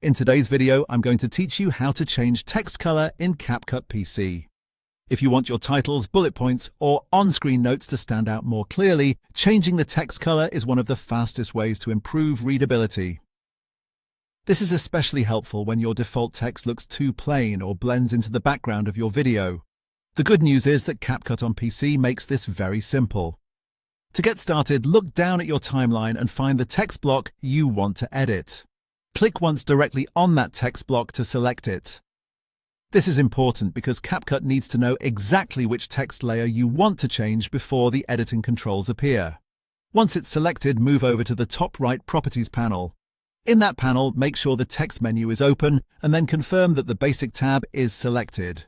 In today's video, I'm going to teach you how to change text color in CapCut PC. If you want your titles, bullet points, or on-screen notes to stand out more clearly, changing the text color is one of the fastest ways to improve readability. This is especially helpful when your default text looks too plain or blends into the background of your video. The good news is that CapCut on PC makes this very simple. To get started, look down at your timeline and find the text block you want to edit. Click once directly on that text block to select it. This is important because CapCut needs to know exactly which text layer you want to change before the editing controls appear. Once it's selected, move over to the top right Properties panel. In that panel, make sure the text menu is open and then confirm that the Basic tab is selected.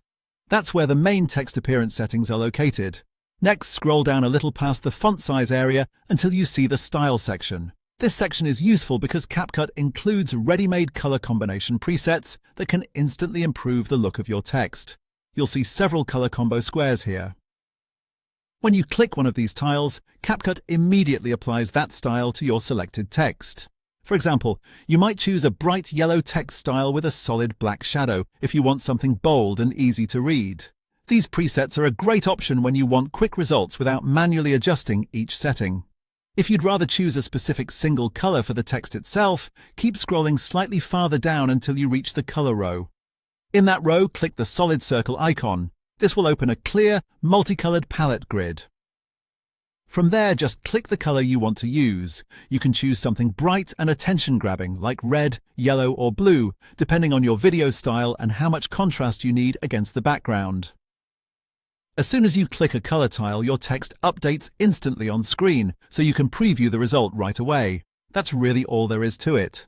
That's where the main text appearance settings are located. Next, scroll down a little past the font size area until you see the Style section. This section is useful because CapCut includes ready-made color combination presets that can instantly improve the look of your text. You'll see several color combo squares here. When you click one of these tiles, CapCut immediately applies that style to your selected text. For example, you might choose a bright yellow text style with a solid black shadow if you want something bold and easy to read. These presets are a great option when you want quick results without manually adjusting each setting. If you'd rather choose a specific single color for the text itself, keep scrolling slightly farther down until you reach the color row. In that row, click the solid circle icon. This will open a clear, multicolored palette grid. From there, just click the color you want to use. You can choose something bright and attention-grabbing, like red, yellow, or blue, depending on your video style and how much contrast you need against the background. As soon as you click a color tile, your text updates instantly on screen, so you can preview the result right away. That's really all there is to it.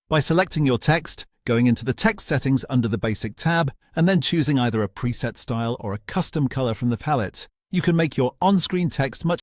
By selecting your text, going into the text settings under the Basic tab, and then choosing either a preset style or a custom color from the palette, you can make your on-screen text much